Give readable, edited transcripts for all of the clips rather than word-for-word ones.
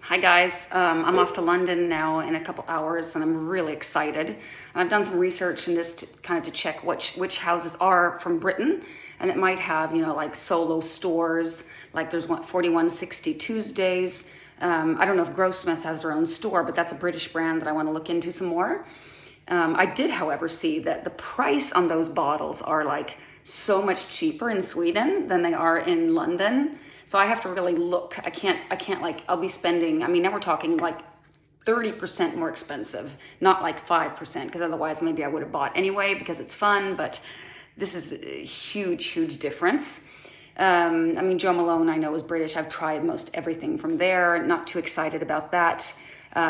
Hi guys, I'm off to London now in a couple hours and I'm really excited. And I've done some research and just kind of to check which houses are from Britain, and it might have, like solo stores, like there's 4160 Tuesdays. I don't know if Grossmith has their own store, but that's a British brand that I want to look into some more. I did, however, see that the price on those bottles are like so much cheaper in Sweden than they are in London. So I have to really look. I can't like, I'll be spending, I mean, now we're talking like 30% more expensive, not like 5%, because otherwise maybe I would have bought anyway because it's fun, but this is a huge, huge difference. I mean, Joe Malone, I know, is British. I've tried most everything from there. Not too excited about that.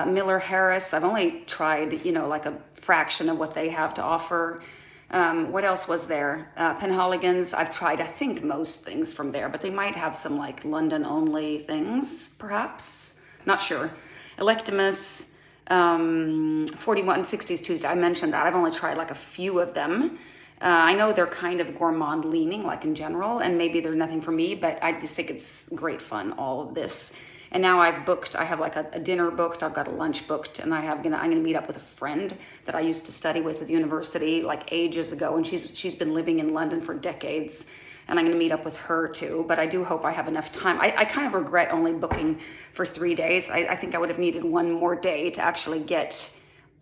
Miller Harris, I've only tried, like a fraction of what they have to offer. What else was there? Penhaligon's, I've tried, I think, most things from there, but they might have some like London only things, perhaps. Not sure. Electimus, 4160s Tuesday, I mentioned that. I've only tried like a few of them. I know they're kind of gourmand leaning, like in general, and maybe they're nothing for me, but I just think it's great fun, all of this. And now I've booked, I have like a dinner booked, I've got a lunch booked, and I'm gonna meet up with a friend that I used to study with at the university like ages ago, and she's been living in London for decades, and I'm gonna meet up with her too, but I do hope I have enough time. I kind of regret only booking for 3 days. I think I would have needed one more day to actually get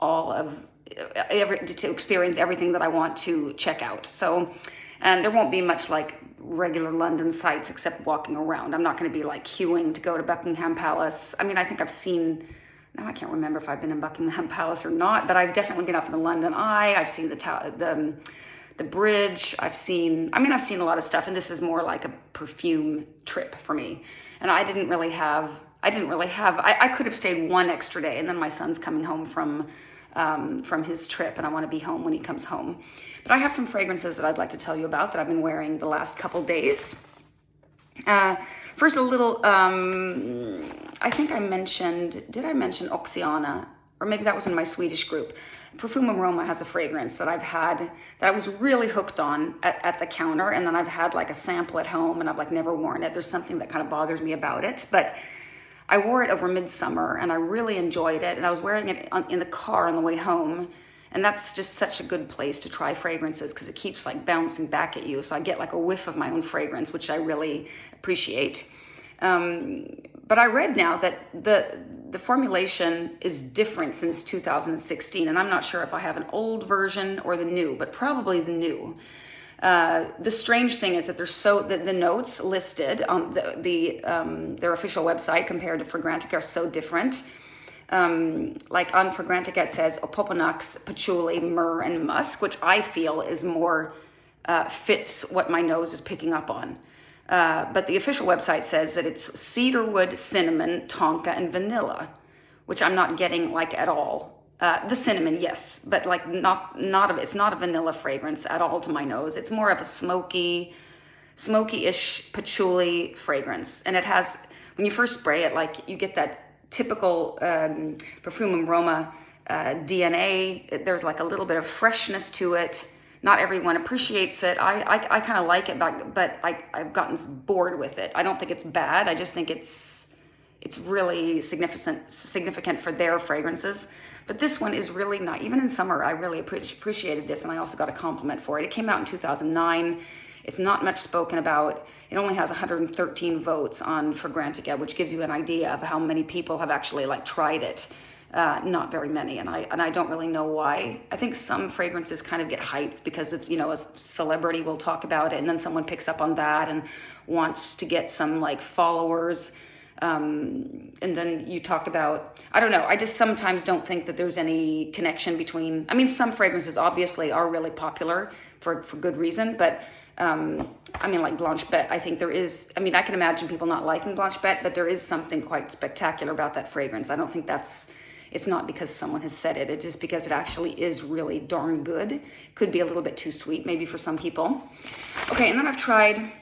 all of, to experience everything that I want to check out. So, and there won't be much like regular London sites except walking around. I'm not going to be like queuing to go to Buckingham Palace. I mean, I think I've seen, now I can't remember if I've been in Buckingham Palace or not, but I've definitely been up in the London Eye. I've seen the bridge. I've seen a lot of stuff, and this is more like a perfume trip for me. And I could have stayed one extra day, and then my son's coming home from his trip, and I want to be home when he comes home. But I have some fragrances that I'd like to tell you about that I've been wearing the last couple days. First, a little, I think did I mention Oxiana? Or maybe that was in my Swedish group. Perfume Aroma has a fragrance that I've had, that I was really hooked on at the counter, and then I've had like a sample at home, and I've like never worn it. There's something that kind of bothers me about it, but I wore it over midsummer and I really enjoyed it, and I was wearing it in the car on the way home, and that's just such a good place to try fragrances because it keeps like bouncing back at you, so I get like a whiff of my own fragrance, which I really appreciate. But I read now that the formulation is different since 2016, and I'm not sure if I have an old version or the new, but probably the new. The strange thing is that the notes listed on their official website compared to Fragrantica are so different. Like on Fragrantica it says opoponax, patchouli, myrrh, and musk, which I feel is more fits what my nose is picking up on. But the official website says that it's cedarwood, cinnamon, tonka, and vanilla, which I'm not getting like at all. The cinnamon, yes, but like it's not a vanilla fragrance at all to my nose. It's more of a smoky-ish patchouli fragrance. And it has, when you first spray it, like you get that typical Perfume Aroma DNA. There's like a little bit of freshness to it. Not everyone appreciates it. I kind of like it, but I've gotten bored with it. I don't think it's bad. I just think it's really significant for their fragrances. But this one is really not, even in summer, I really appreciated this, and I also got a compliment for it. It came out in 2009. It's not much spoken about. It only has 113 votes on Fragrantica, which gives you an idea of how many people have actually like tried it. Not very many, and I don't really know why. I think some fragrances kind of get hyped because of, a celebrity will talk about it, and then someone picks up on that and wants to get some like followers. And then you talk about, I don't know, I just sometimes don't think that there's any connection between, I mean, some fragrances obviously are really popular for good reason, but I mean, like Blanche Bette, I think there is, I mean, I can imagine people not liking Blanche Bette, but there is something quite spectacular about that fragrance. I don't think it's not because someone has said it, it's just because it actually is really darn good. Could be a little bit too sweet maybe for some people. Okay, and then I've tried,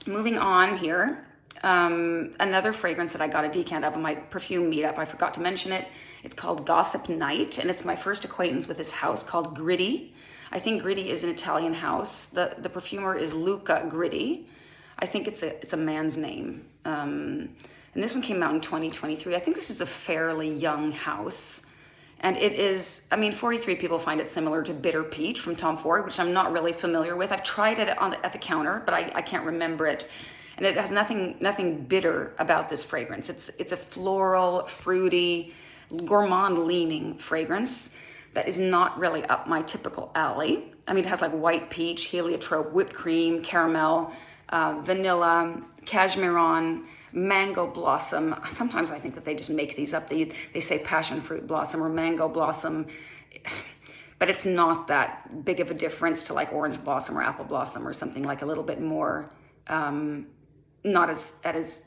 moving on here, another fragrance that I got a decant of in my perfume meetup. I forgot to mention it. It's called Gossip Night, and it's my first acquaintance with this house called Gritty. I think Gritty is an Italian house. The perfumer is Luca Gritty. I think it's a man's name. And this one came out in 2023. I think this is a fairly young house. And it is, I mean, 43 people find it similar to Bitter Peach from Tom Ford, which I'm not really familiar with. I've tried it at the counter, but I can't remember it. And it has nothing bitter about this fragrance. It's a floral, fruity, gourmand-leaning fragrance that is not really up my typical alley. I mean, it has like white peach, heliotrope, whipped cream, caramel, vanilla, cashmeron, mango blossom. Sometimes I think that they just make these up. They say passion fruit blossom or mango blossom, but it's not that big of a difference to like orange blossom or apple blossom or something like a little bit more, not as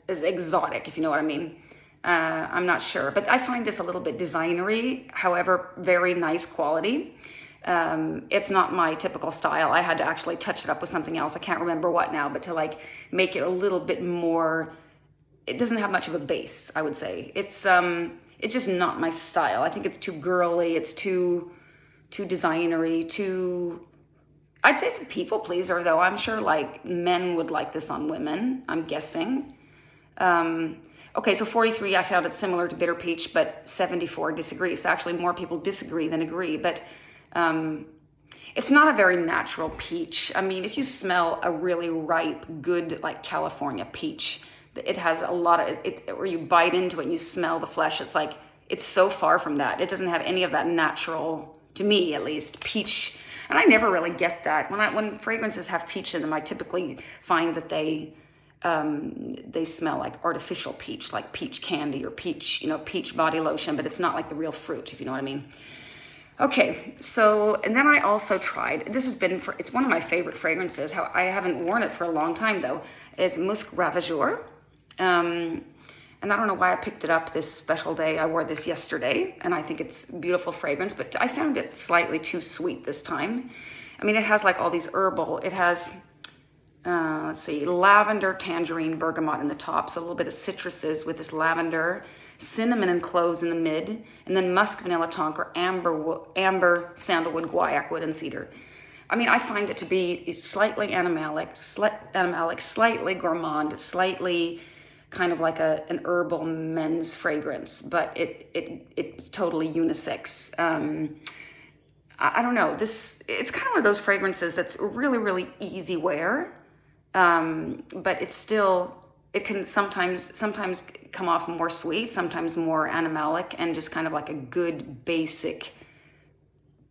exotic, if you know what I mean. I'm not sure, but I find this a little bit designery, however, very nice quality. It's not my typical style. I had to actually touch it up with something else. I can't remember what now, but to like make it a little bit more, it doesn't have much of a base, I would say. It's just not my style. I think it's too girly. It's too designery, I'd say it's a people pleaser though. I'm sure like men would like this on women, I'm guessing. Okay, so 43, I found it similar to Bitter Peach, but 74 disagree. So actually more people disagree than agree, but it's not a very natural peach. I mean, if you smell a really ripe, good, like California peach, it has a lot of it, or you bite into it and you smell the flesh. It's like, it's so far from that. It doesn't have any of that natural, to me at least, peach. And I never really get that. When fragrances have peach in them, I typically find that they smell like artificial peach, like peach candy or peach, peach body lotion, but it's not like the real fruit, if you know what I mean. Okay, so, and then I also tried, it's one of my favorite fragrances. I haven't worn it for a long time though, is Musc Ravageur. And I don't know why I picked it up this special day. I wore this yesterday, and I think it's a beautiful fragrance, but I found it slightly too sweet this time. I mean, it has like all these herbal, it has, let's see, lavender, tangerine, bergamot in the top, so a little bit of citruses with this lavender, cinnamon and cloves in the mid, and then musk, vanilla, tonk, or amber, sandalwood, guaiac wood, and cedar. I mean, I find it to be slightly animalic, slightly gourmand, slightly kind of like an herbal men's fragrance, but it's totally unisex. I don't know, it's kind of one of those fragrances that's really, really easy wear, but it can sometimes come off more sweet, sometimes more animalic, and just kind of like a good basic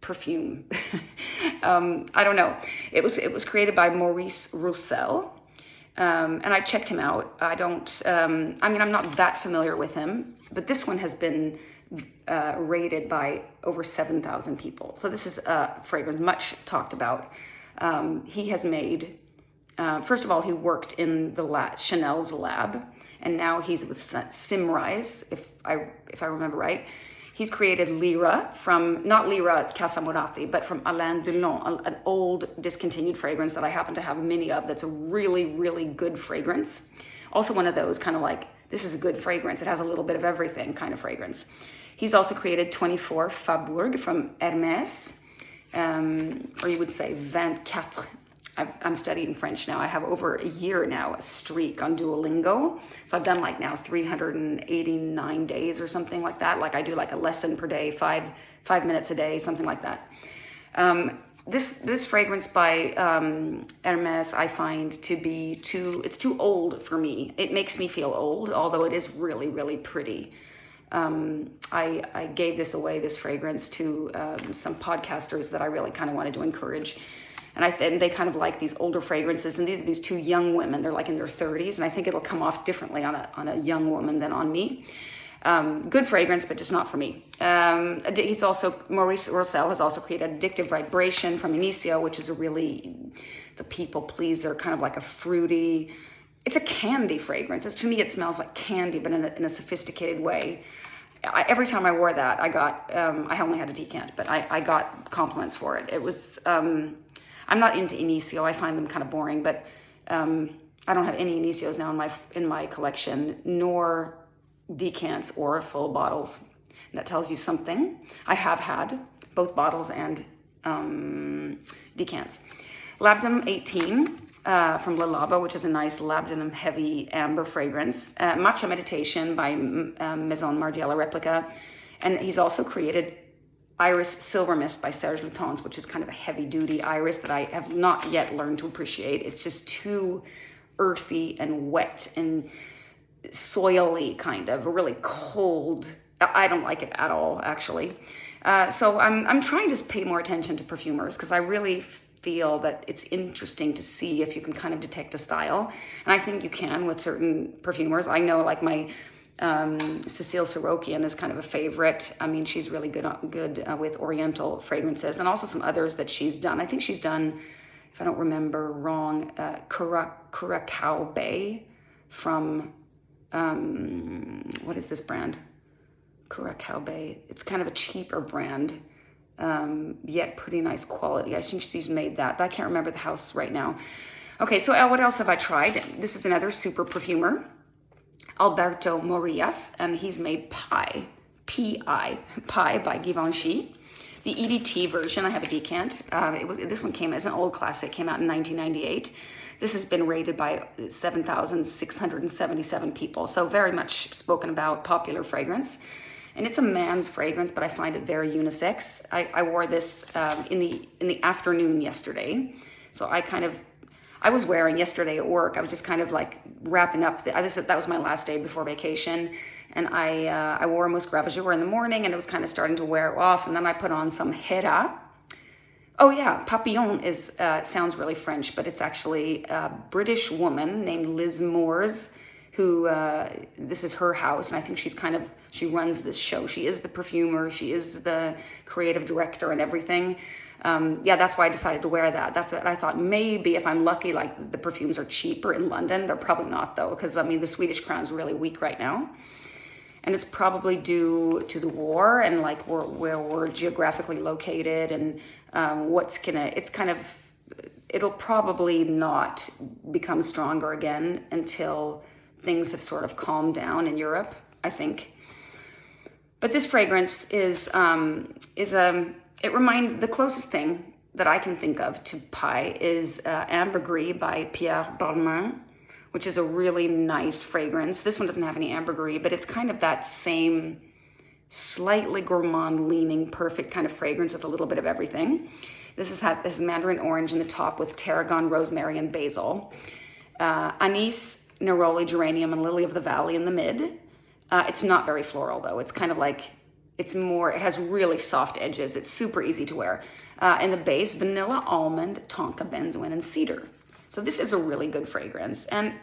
perfume. I don't know. It was created by Maurice Roucel. And I checked him out. I mean, I'm not that familiar with him, but this one has been rated by over 7,000 people. So this is a fragrance much talked about. He has made, first of all, he worked in Chanel's lab, and now he's with Simrise, if I remember right. He's created Lyra not Lyra Casamorati, but from Alain Delon, an old discontinued fragrance that I happen to have many of. That's a really, really good fragrance. Also one of those kind of like, this is a good fragrance. It has a little bit of everything kind of fragrance. He's also created 24 Faubourg from Hermès, or you would say 24. I'm studying French now. I have over a year now, a streak on Duolingo. So I've done like now 389 days or something like that. Like I do like a lesson per day, five minutes a day, something like that. This fragrance by Hermès I find to be it's too old for me. It makes me feel old, although it is really, really pretty. I gave this fragrance to some podcasters that I really kind of wanted to encourage. And they kind of like these older fragrances, and these two young women, they're like in their 30s, and I think it'll come off differently on a young woman than on me. Good fragrance, but just not for me. Maurice Roucel has also created Addictive Vibration from Inicio, which is it's a people pleaser, kind of like a fruity, it's a candy fragrance. To me, it smells like candy, but in a sophisticated way. Every time I wore that, I only had a decant, but I got compliments for it. It was, I'm not into Inicio. I find them kind of boring, but I don't have any Inicios now in my collection, nor decants or full bottles. And that tells you something. I have had both bottles and decants. Labdom 18 from La Laba, which is a nice labdanum heavy amber fragrance. Matcha Meditation by Maison Margiela Replica. And he's also created Iris Silver Mist by Serge Lutens, which is kind of a heavy duty iris that I have not yet learned to appreciate. It's just too earthy and wet and soily, kind of really cold. I don't like it at all, actually. So I'm trying to pay more attention to perfumers, because I really feel that it's interesting to see if you can kind of detect a style. And I think you can with certain perfumers. I know, like, my Cecile Sorokian is kind of a favorite. I mean, she's really good with oriental fragrances, and also some others that she's done. I think she's done, if I don't remember wrong, Curacao Bay from, what is this brand? Curacao Bay. It's kind of a cheaper brand, yet pretty nice quality. I think she's made that, but I can't remember the house right now. Okay, so what else have I tried? This is another super perfumer, Alberto Morillas, and he's made Pie, Pie by Givenchy. The EDT version, I have a decant. This one came as an old classic, came out in 1998. This has been rated by 7,677 people, so very much spoken about, popular fragrance. And it's a man's fragrance, but I find it very unisex. I wore this in the afternoon yesterday. So I was wearing yesterday at work. I was just kind of like wrapping up. That was my last day before vacation. And I wore Musc Ravageur in the morning, and it was kind of starting to wear off. And then I put on some Hera. Oh yeah, Papillon sounds really French, but it's actually a British woman named Liz Moores, who, this is her house, and I think she runs this show. She is the perfumer, she is the creative director and everything. Yeah, that's why I decided to wear that. That's what I thought. Maybe if I'm lucky, like, the perfumes are cheaper in London. They're probably not, though, because, I mean, the Swedish crown is really weak right now. And it's probably due to the war and, like, where we're geographically located, and it'll probably not become stronger again until things have sort of calmed down in Europe, I think. But this fragrance it reminds, the closest thing that I can think of to Pie is Ambergris by Pierre Balmain, which is a really nice fragrance. This one doesn't have any ambergris, but it's kind of that same slightly gourmand leaning, perfect kind of fragrance with a little bit of everything. This has mandarin orange in the top with tarragon, rosemary, and basil. Anise, neroli, geranium, and lily of the valley in the mid. It's not very floral, though. It's kind of like, it has really soft edges. It's super easy to wear. In the base, vanilla, almond, tonka, benzoin, and cedar. So this is a really good fragrance. And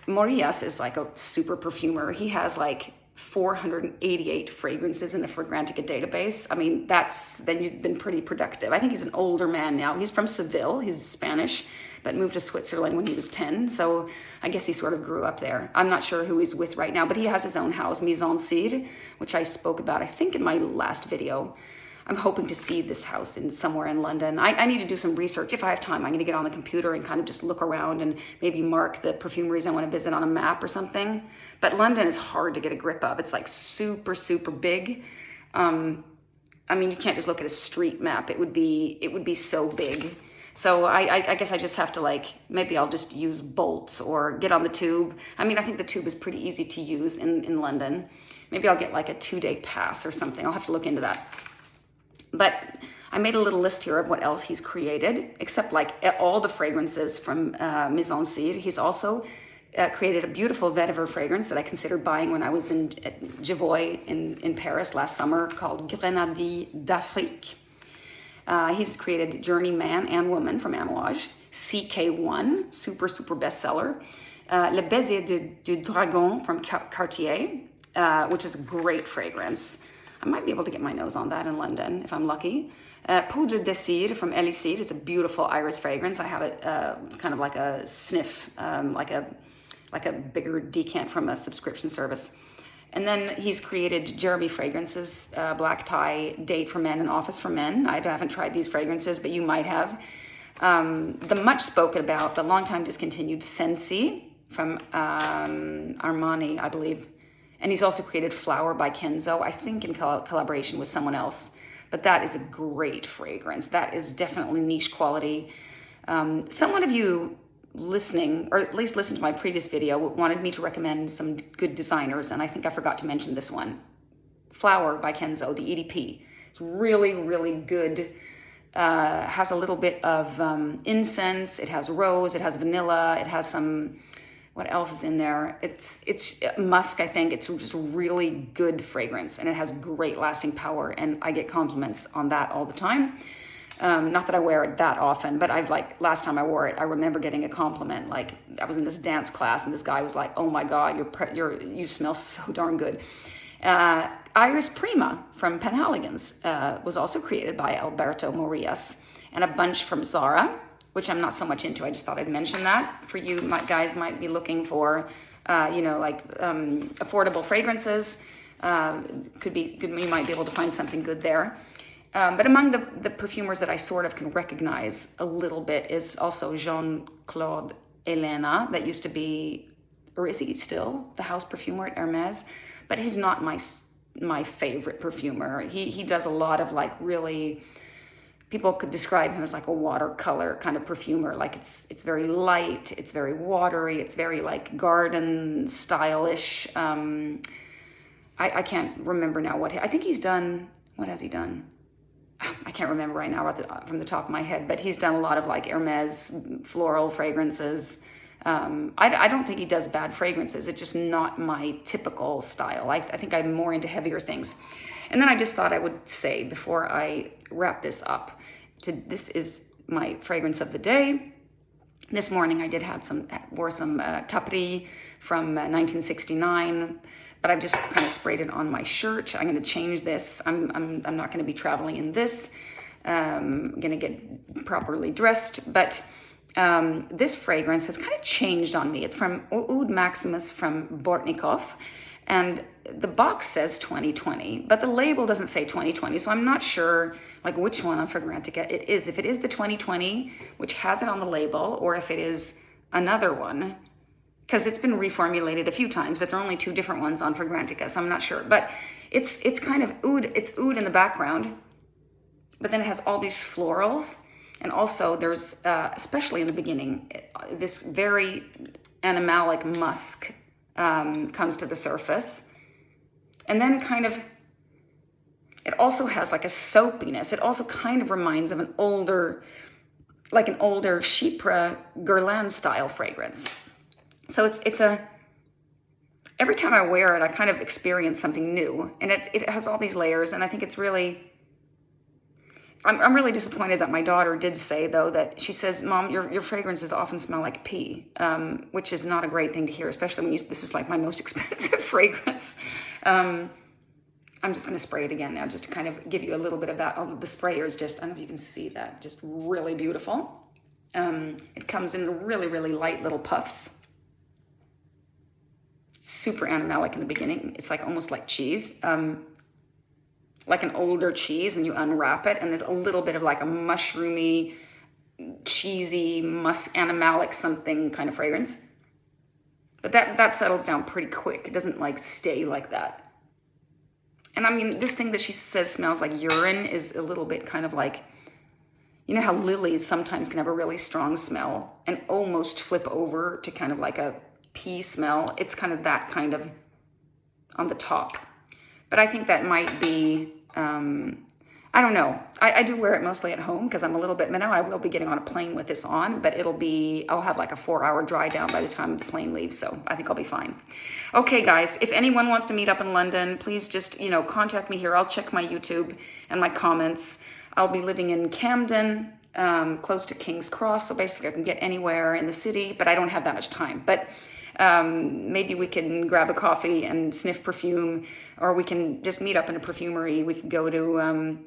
Morillas is like a super perfumer. He has like 488 fragrances in the Fragrantica database. I mean, then you've been pretty productive. I think he's an older man now. He's from Seville. He's Spanish, but moved to Switzerland when he was 10. So I guess he sort of grew up there. I'm not sure who he's with right now, but he has his own house, Maison Cire, which I spoke about, I think, in my last video. I'm hoping to see this house somewhere in London. I need to do some research. If I have time, I'm going to get on the computer and kind of just look around and maybe mark the perfumeries I want to visit on a map or something. But London is hard to get a grip of. It's like super, super big. I mean, you can't just look at a street map. It would be so big. So I guess I just have to, like, maybe I'll just use bolts or get on the tube. I mean, I think the tube is pretty easy to use in London. Maybe I'll get like a 2-day pass or something. I'll have to look into that. But I made a little list here of what else he's created, except like all the fragrances from Maison Cire. He's also created a beautiful vetiver fragrance that I considered buying when I was in Javoy in Paris last summer, called Grenadille d'Afrique. He's created Journey Man and Woman from Amouage, CK1, super, super bestseller, Le Baiser du Dragon from Cartier, which is a great fragrance. I might be able to get my nose on that in London if I'm lucky. Poudre de Cire from Elixir is a beautiful iris fragrance. I have it kind of like a sniff, like a bigger decant from a subscription service. And then he's created Jeremy fragrances, Black Tie, Date for Men, and Office for Men. I haven't tried these fragrances, but you might have. The much spoken about, but long time discontinued Sensi from Armani, I believe. And he's also created Flower by Kenzo, I think in collaboration with someone else. But that is a great fragrance. That is definitely niche quality. Someone of you listening, or at least listened to my previous video, wanted me to recommend some good designers, and I think I forgot to mention this one. Flower by Kenzo, the EDP. It's really, really good. Has a little bit of incense, it has rose, it has vanilla, it has some, what else is in there? It's musk, I think. It's just really good fragrance, and it has great lasting power, and I get compliments on that all the time. Not that I wear it that often, but I've like, last time I wore it, I remember getting a compliment. Like, I was in this dance class and this guy was like, oh my God, you smell so darn good. Iris Prima from Penhaligon's was also created by Alberto Morillas, and a bunch from Zara, which I'm not so much into. I just thought I'd mention that for you. Guys might be looking for, affordable fragrances. Could be good. You might be able to find something good there. But among the perfumers that I sort of can recognize a little bit is also Jean-Claude Elena, that used to be, or is he still, the house perfumer at Hermes? But he's not my favorite perfumer. He does a lot of like really, people could describe him as like a watercolor kind of perfumer. Like it's very light, it's very watery, it's very like garden stylish. I can't remember now I think he's done, what has he done? I can't remember right now from the top of my head, but he's done a lot of like Hermes floral fragrances. I don't think he does bad fragrances. It's just not my typical style. I think I'm more into heavier things. And then I just thought I would say, before I wrap this up, this is my fragrance of the day. This morning I wore some Capri from 1969, but I've just kind of sprayed it on my shirt. I'm going to change this. I'm not going to be traveling in this. I'm going to get properly dressed, but this fragrance has kind of changed on me. It's from Oud Maximus from Bortnikov, and the box says 2020, but the label doesn't say 2020, so I'm not sure like which one on Fragrantica it is. If it is the 2020, which has it on the label, or if it is another one, because it's been reformulated a few times, but there are only 2 different ones on Fragrantica, so I'm not sure. But it's kind of oud, it's oud in the background, but then it has all these florals. And also there's, especially in the beginning, this very animalic musk comes to the surface. And then kind of, it also has like a soapiness. It also kind of reminds of an older Chypre Guerlain style fragrance. So every time I wear it, I kind of experience something new. And it has all these layers, and I think it's really, I'm really disappointed that my daughter did say, though, that she says, Mom, your fragrances often smell like pee, which is not a great thing to hear, especially when this is like my most expensive fragrance. I'm just going to spray it again now, just to kind of give you a little bit of that. Oh, the sprayer is just, I don't know if you can see that, just really beautiful. It comes in really, really light little puffs. Super animalic in the beginning. It's like almost like cheese. Like an older cheese, and you unwrap it, and there's a little bit of like a mushroomy, cheesy, animalic something kind of fragrance. But that settles down pretty quick. It doesn't like stay like that. And I mean, this thing that she says smells like urine is a little bit kind of like, you know how lilies sometimes can have a really strong smell and almost flip over to kind of like a pea smell. It's kind of that kind of on the top. But I think that might be, I don't know. I do wear it mostly at home because I'm a little bit, now I will be getting on a plane with this on, but I'll have like a 4-hour dry down by the time the plane leaves. So I think I'll be fine. Okay, guys, if anyone wants to meet up in London, please just, contact me here. I'll check my YouTube and my comments. I'll be living in Camden, close to King's Cross. So basically I can get anywhere in the city, but I don't have that much time. But maybe we can grab a coffee and sniff perfume, or we can just meet up in a perfumery. We could go to,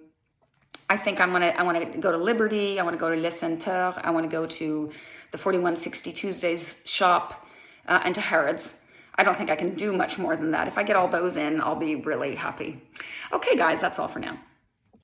I think I want to go to Liberty. I want to go to Le Centre. I want to go to the 4160 Tuesdays shop and to Harrods. I don't think I can do much more than that. If I get all those in, I'll be really happy. Okay, guys, that's all for now.